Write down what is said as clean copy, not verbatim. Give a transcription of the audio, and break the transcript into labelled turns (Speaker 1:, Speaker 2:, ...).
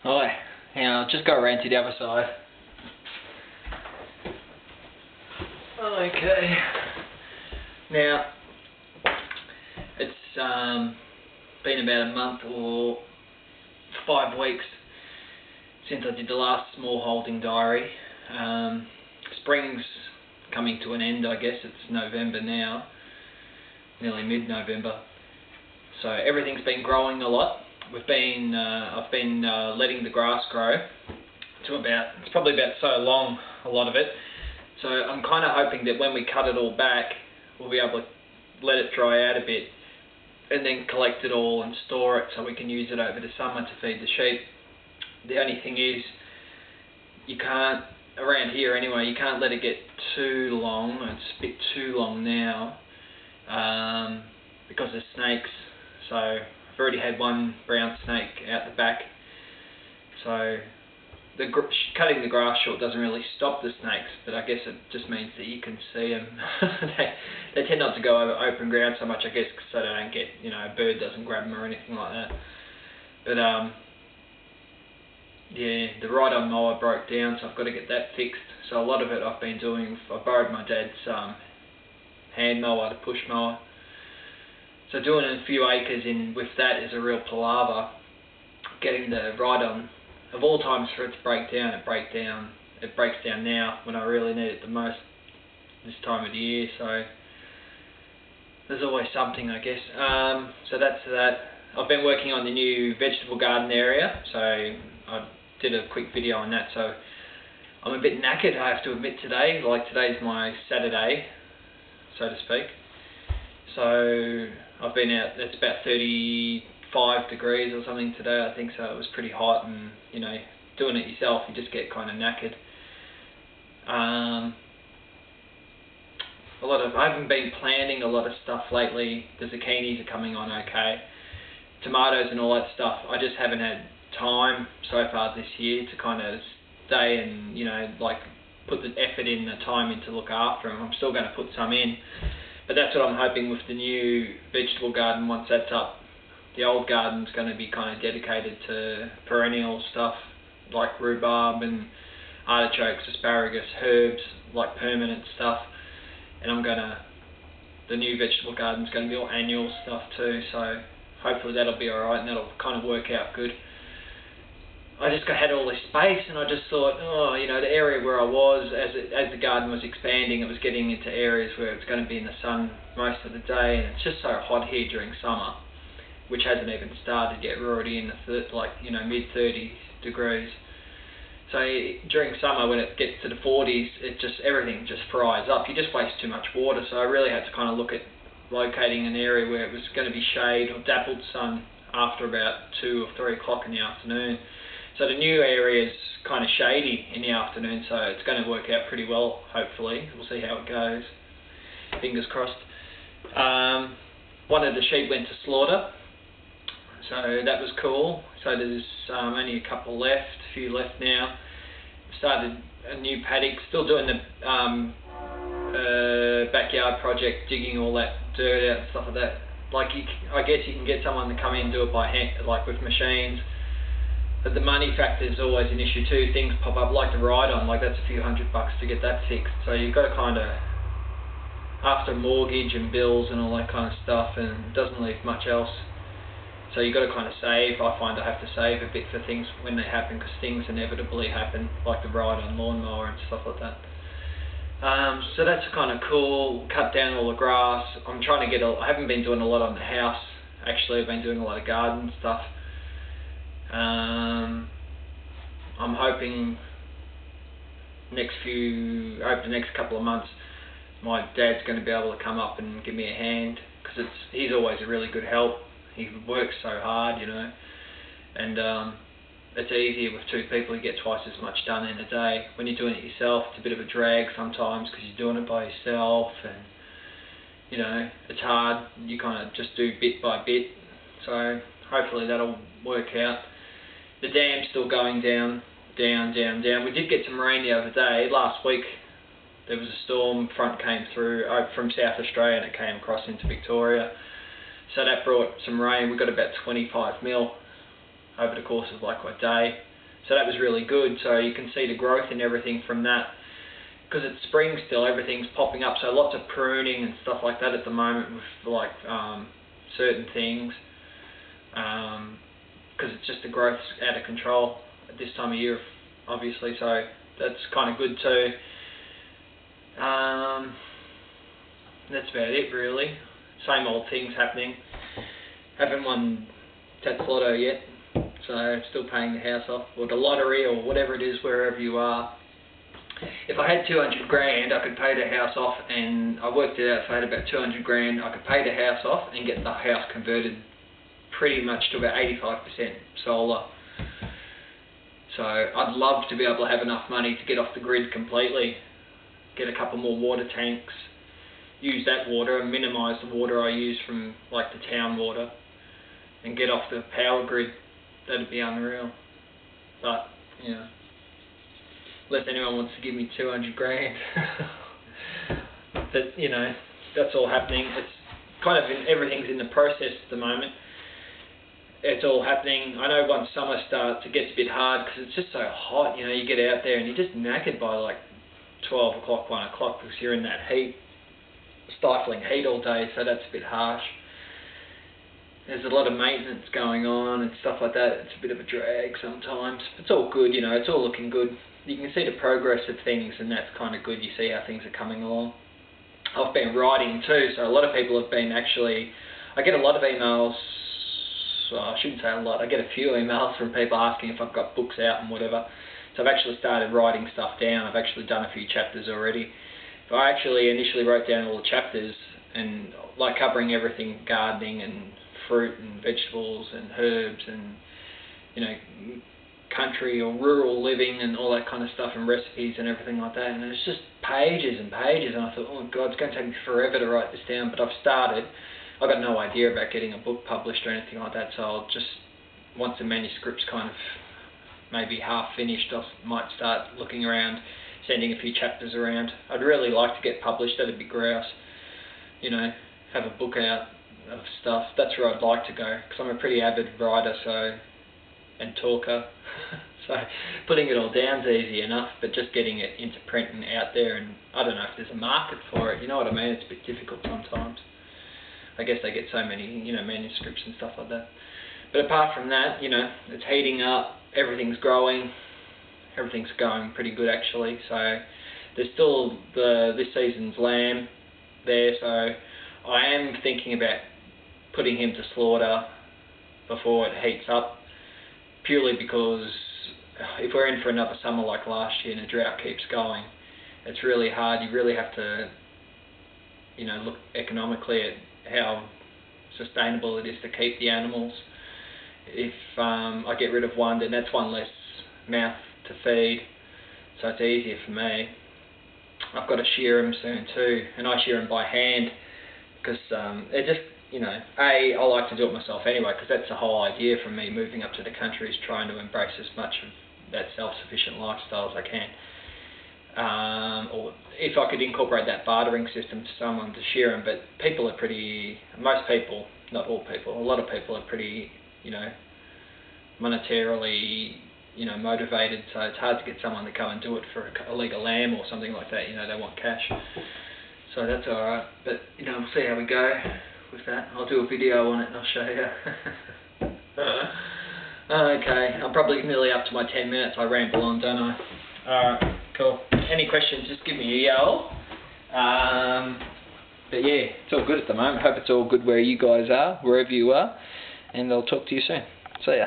Speaker 1: Hi, hang on, I'll just go around to the other side. Okay, now it's been about a month or 5 weeks since I did the last small holding diary. Spring's coming to an end, I guess. It's November now, nearly mid-November. So everything's been growing a lot. I've been letting the grass grow to it's probably about so long, a lot of it. So I'm kind of hoping that when we cut it all back, we'll be able to let it dry out a bit and then collect it all and store it so we can use it over the summer to feed the sheep. The only thing is, you can't, around here anyway, you can't let it get too long. It's a bit too long now because of snakes. So I've already had one brown snake out the back. So cutting the grass short doesn't really stop the snakes, but I guess it just means that you can see them. they tend not to go over open ground so much, I guess, so they don't get, a bird doesn't grab them or anything like that. But yeah, the ride-on mower broke down, so I've got to get that fixed. So a lot of it I've been doing, I borrowed my dad's hand mower, the push mower. So doing a few acres with that is a real palaver. Getting the ride-on, of all times for it to break down, it breaks down now when I really need it the most, this time of the year. So there's always something, I guess. So that's that. I've been working on the new vegetable garden area, so I did a quick video on that. So I'm a bit knackered, I have to admit, today. Like, today's my Saturday, so to speak. So I've been out, it's about 35 degrees or something today, I think, so it was pretty hot, and doing it yourself, you just get kind of knackered. I haven't been planting a lot of stuff lately. The zucchinis are coming on okay, tomatoes and all that stuff. I just haven't had time so far this year to kind of stay and put the effort in, the time in to look after them. I'm still going to put some in, but that's what I'm hoping with the new vegetable garden. Once that's up, the old garden's going to be kind of dedicated to perennial stuff like rhubarb and artichokes, asparagus, herbs, like permanent stuff. And the new vegetable garden's going to be all annual stuff too, so hopefully that'll be alright and that'll kind of work out good. I just had all this space, and I just thought, the area where I was, as the garden was expanding, it was getting into areas where it's going to be in the sun most of the day, and it's just so hot here during summer, which hasn't even started yet. We're already in the mid-30s degrees. So during summer, when it gets to the 40s, everything just fries up. You just waste too much water. So I really had to kind of look at locating an area where it was going to be shade or dappled sun after about 2 or 3 o'clock in the afternoon. So the new area is kind of shady in the afternoon, so it's going to work out pretty well, hopefully. We'll see how it goes. Fingers crossed. One of the sheep went to slaughter, so that was cool. So there's only a couple left, a few left now. Started a new paddock, still doing the backyard project, digging all that dirt out and stuff like that. I guess you can get someone to come in and do it by hand, like with machines. But the money factor is always an issue too. Things pop up, like the ride-on, that's a few $100 to get that fixed. So you've got to kind of, after mortgage and bills and all that kind of stuff, and it doesn't leave much else. So you've got to kind of save. I find I have to save a bit for things when they happen, because things inevitably happen, like the ride-on lawnmower and stuff like that. So that's kind of cool. Cut down all the grass. I'm trying to I haven't been doing a lot on the house. Actually, I've been doing a lot of garden stuff. I'm hoping over the next couple of months, my dad's going to be able to come up and give me a hand, because he's always a really good help. He works so hard, and it's easier with 2 people. You get twice as much done in a day. When you're doing it yourself, it's a bit of a drag sometimes, because you're doing it by yourself, and it's hard. You kind of just do bit by bit. So hopefully that'll work out. The dam's still going down. We did get some rain the other day. Last week there was a storm front came through from South Australia, and it came across into Victoria. So that brought some rain. We got about 25 mil over the course of a day. So that was really good. So you can see the growth in everything from that. Because it's spring still, everything's popping up. So lots of pruning and stuff like that at the moment with like certain things. Because it's just the growth's out of control at this time of year, obviously. So that's kind of good too. That's about it really. Same old things happening. Haven't won Tats Lotto yet, so still paying the house off, or the lottery, or whatever it is, wherever you are. If I had 200 grand, I could pay the house off, and I worked it out. If I had about 200 grand, I could pay the house off and get the house converted pretty much to about 85% solar. So I'd love to be able to have enough money to get off the grid completely, get a couple more water tanks, use that water and minimise the water I use from like the town water, and get off the power grid. That'd be unreal. But, you know, unless anyone wants to give me 200 grand. But, you know, that's all happening. It's kind of everything's in the process at the moment. It's all happening. I know once summer starts, it gets a bit hard because it's just so hot. You know, you get out there and you're just knackered by like 12 o'clock, 1 o'clock because you're in that heat, stifling heat all day. So that's a bit harsh. There's a lot of maintenance going on and stuff like that. It's a bit of a drag sometimes. It's all good, you know, it's all looking good. You can see the progress of things, and that's kind of good. You see how things are coming along. I've been writing too, so a lot of people have been actually... I get a lot of emails, well, I shouldn't say a lot, I get a few emails from people asking if I've got books out and whatever. So I've actually started writing stuff down. I've actually done a few chapters already. But I actually initially wrote down all the chapters, and like covering everything, gardening and fruit and vegetables and herbs and, you know, country or rural living and all that kind of stuff, and recipes and everything like that. And it's just pages and pages, and I thought, oh God, it's going to take me forever to write this down. But I've started. I've got no idea about getting a book published or anything like that, so I'll just, once the manuscript's kind of maybe half finished, I might start looking around, sending a few chapters around. I'd really like to get published. That'd be grouse. You know, have a book out of stuff. That's where I'd like to go, because I'm a pretty avid writer, so, and talker. So putting it all down's easy enough, but just getting it into print and out there, and I don't know if there's a market for it. You know what I mean? It's a bit difficult sometimes. I guess they get so many, you know, manuscripts and stuff like that. But apart from that, you know, it's heating up, everything's growing, everything's going pretty good actually. So there's still this season's lamb there, so I am thinking about putting him to slaughter before it heats up, purely because if we're in for another summer like last year and the drought keeps going, it's really hard. You really have to, you know, look economically at how sustainable it is to keep the animals. If I get rid of one, then that's one less mouth to feed, so it's easier for me. I've got to shear them soon too, and I shear them by hand, because it just, you know, I like to do it myself anyway, because that's the whole idea from me moving up to the country, is trying to embrace as much of that self-sufficient lifestyle as I can. Or if I could incorporate that bartering system to someone to shear them, but people are pretty, most people, not all people, a lot of people are pretty, you know, monetarily, you know, motivated, so it's hard to get someone to come and do it for a leg of lamb or something like that. You know, they want cash. So that's alright, but, you know, we'll see how we go with that. I'll do a video on it and I'll show you. Okay, I'm probably nearly up to my 10 minutes. I ramble on, don't I? Alright, cool. Any questions, just give me a yell. But yeah, it's all good at the moment. Hope it's all good where you guys are, wherever you are. And I'll talk to you soon. See ya.